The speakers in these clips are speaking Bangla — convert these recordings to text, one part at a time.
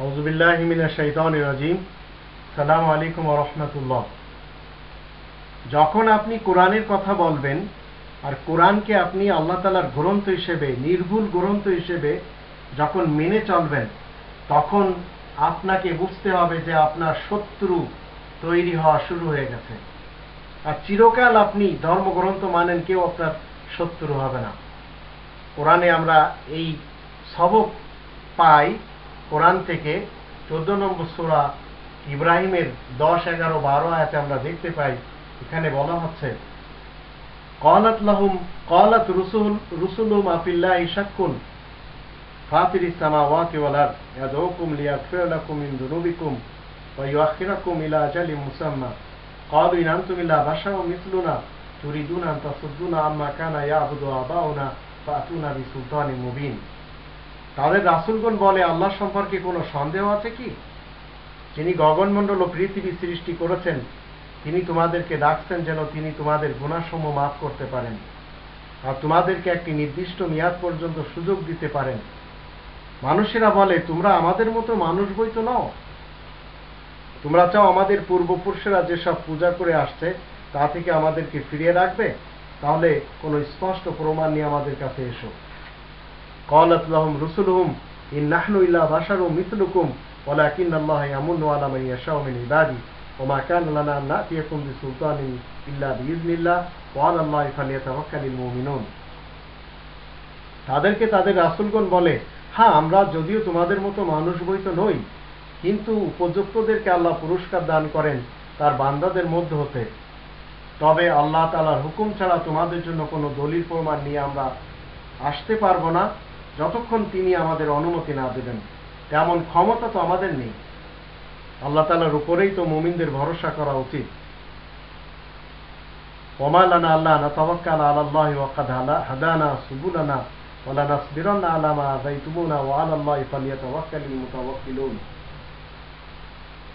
আউযুবিল্লাহি মিনাশ শাইতানির রাজিম। আসসালামু আলাইকুম ওয়া রাহমাতুল্লাহ। যখন আপনি কোরআনের কথা বলবেন আর কোরআনকে আপনি আল্লাহ তাআলার গ্রন্থ হিসেবে, নির্ভুল গ্রন্থ হিসেবে যখন মেনে চলবেন, তখন আপনাকে বুঝতে হবে যে আপনার শত্রু তৈরি হওয়া শুরু হয়ে গেছে। আর চিরকাল আপনি ধর্মগ্রন্থ মানেন, কেউ আপনার শত্রু হবে না। কোরআনে আমরা এই সবক পাই। কোরআন থেকে 14 নম্বর সূরা ইব্রাহিমের 10, 11, 12 আয়াতে আমরা দেখতে পাই, এখানে বলা হচ্ছে, ক্বালাত রুসুলুহুম আফিল্লাহি শাক্কুন ফাতিরিস সামাওয়াতি ওয়াল আরদ ইয়াদউকুম লিয়াগফিরা লাকুম মিন যুনুবিকুম ওয়া ইউআখিরাকুম ইলা আজালিন মুসাম্মা ক্বালু ইন আনতুম ইল্লা বাশারুম মিসলুনা তুরিদুনা আন তাসুদ্দুনা আম্মা কানা ইয়াবুদু আবাউনা ফাতুনা বিসুলতানিন মুবিন। তাদের রাসূলগণ বলে, আল্লাহ সম্পর্কে কোনো সন্দেহ আছে কি? যিনি গগনমণ্ডল ও পৃথিবী সৃষ্টি করেছেন, তিনি তোমাদেরকে ডাকছেন যেন তিনি তোমাদের গুনাহসমূহ মাফ করতে পারেন আর তোমাদেরকে একটি নির্দিষ্ট মেয়াদ পর্যন্ত সুযোগ দিতে পারেন। মানুষেরা বলে, তোমরা আমাদের মতো মানুষ বই তো নও। তোমরা চাও আমাদের পূর্বপুরুষেরা যেসব পূজা করে আসছে তা থেকে আমাদেরকে ফিরিয়ে রাখবে? তাহলে কোনো স্পষ্ট প্রমাণ নিয়ে আমাদের কাছে এসো। ক্বালাত লাহুম রুসুলুহুম ইন নাহনু ইল্লা বাশারুম মিসলুকুম ওয়ালাকিন্নাল্লাহা ইয়ামুন্নু আলা মান ইয়াশাউ মিন ইবাদি ওয়া মা কানা লানা আন নাতিয়াকুম বিসুলতানিন ইল্লা বিইজনিল্লাহ ওয়া আলাল্লাহি ফালিয়াতাওয়াক্কালিল মুমিনুন। তাদেরকে তাদের রাসূলগণ বলে, হ্যাঁ, আমরা যদিও তোমাদের মতো মানুষ বই তো নই, কিন্তু উপযুক্তদেরকে আল্লাহ পুরস্কার দান করেন তার বান্দাদের মধ্যে হতে। তবে আল্লাহ তাআলার হুকুম ছাড়া তোমাদের জন্য কোনো দলিল প্রমাণ নিয়ে আমরা আসতে পারবো না যতক্ষণ তিনি আমাদের অনুমতি না দেবেন। তেমন ক্ষমতা তো আমাদের নেই। আল্লাহ তাআলার উপরেই তো মুমিনদের ভরসা করা উচিত। ওমা লানা আল্লা নাতাওয়াক্কালা আলাল্লাহি ওয়া ক্বাদ হাদানা সুবুলানা ওয়া লানাসবিরান্না আলা মা আযাইতুমুনা ওয়া আলাল্লাহি ফালিয়াতাওয়াক্কালিল মুতাওয়াক্কিলুন।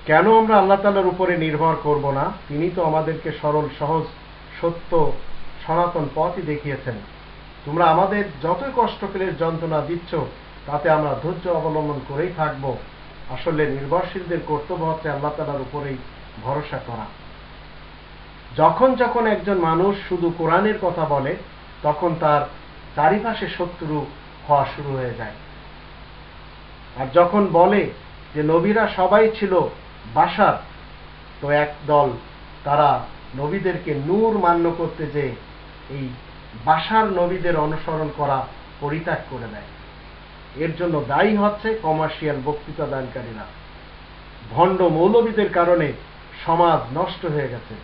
কেন আমরা আল্লাহ তাআলার উপরে নির্ভর করব না? তিনি তো আমাদেরকে সরল, সহজ, সত্য, সনাতন পথই দেখিয়েছেন। তোমরা আমাদের যতই কষ্টকের যন্ত্রণা দিচ্ছ, তাতে আমরা ধৈর্য অবলম্বন করেই থাকব। আসলে নির্ভরশীলদের কর্তব্য হচ্ছে আল্লাহ তাআলার উপরেই ভরসা করা। যখন যখন একজন মানুষ শুধু কোরআনের কথা বলে, তখন তার চারিপাশে শত্রু হওয়া শুরু হয়ে যায়। আর যখন বলে যে নবীরা সবাই ছিল বাশার, তো একদল তারা নবীদেরকে নূর মান্য করতে যে এই বাশার নবীদের অনুসরণ করা পরিত্যাগ করে দেয়। এর জন্য দায়ী হচ্ছে কমার্শিয়াল বক্তৃতা দানকারীরা। ভণ্ড মৌলবীদের কারণে সমাজ নষ্ট হয়ে গেছে।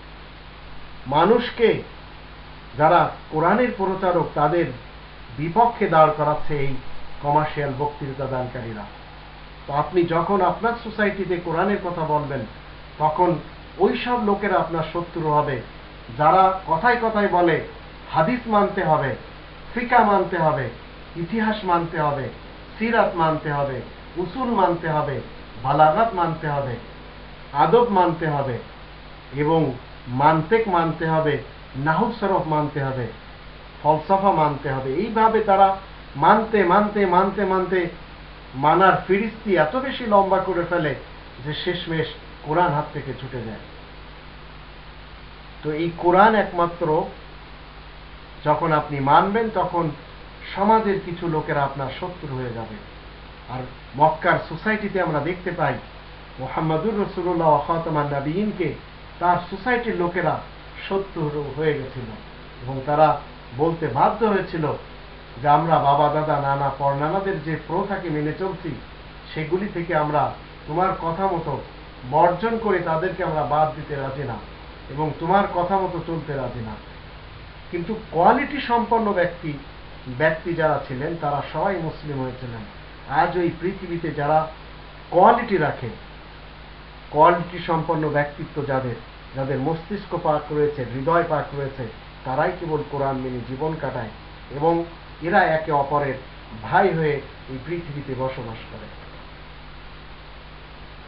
মানুষকে যারা কোরআনের প্রচারক, তাদের বিপক্ষে দাঁড় করাচ্ছে এই কমার্শিয়াল বক্তৃতা দানকারীরা। তো আপনি যখন আপনার সোসাইটিতে কোরআনের কথা বলবেন, তখন ওই সব লোকেরা আপনার শত্রু হবে যারা কথায় কথায় বলে হাদিস মানতে হবে, ফিকা মানতে হবে, ইতিহাস মানতে হবে, সিরাত মানতে হবে, উসুল মানতে হবে, বালাগাত মানতে হবে, আদব মানতে হবে এবং মান্তেক মানতে হবে, নাহু সরফ মানতে হবে, ফলসফা মানতে হবে। এইভাবে তারা মানতে মানতে মানতে মানতে মানার ফিরিস্তি এত বেশি লম্বা করে ফেলে যে শেষমেশ কোরআন হাত থেকে ছুটে যায়। তো এই কোরআন একমাত্র যখন আপনি মানবেন, তখন সমাজের কিছু লোকেরা আপনার শত্রু হয়ে যাবে। আর মক্কার সোসাইটিতে আমরা দেখতে পাই, মুহাম্মাদুর রাসূলুল্লাহ ওয়া খাতামান নবিয়্যিনকে তার সোসাইটির লোকেরা শত্রু হয়ে গেছিল এবং তারা বলতে বাধ্য হয়েছিল যে আমরা বাবা, দাদা, নানা, পরনানাদের যে প্রথাকে মেনে চলছি, সেগুলি থেকে আমরা তোমার কথা মতো বর্জন করে তাদেরকে আমরা বাদ দিতে রাজি না এবং তোমার কথা মতো চলতে রাজি না। কিন্তু কোয়ালিটি সম্পন্ন ব্যক্তি যারা ছিলেন, তারা সবাই মুসলিম হয়েছিলেন। আজ ওই পৃথিবীতে যারা কোয়ালিটি রাখে, কোয়ালিটি সম্পন্ন ব্যক্তিত্ব যাদের মস্তিষ্ক পাক রয়েছে, হৃদয় পাক রয়েছে, তারাই কেবল কোরআন মেনে জীবন কাটায় এবং এরা একে অপরের ভাই হয়ে এই পৃথিবীতে বসবাস করে।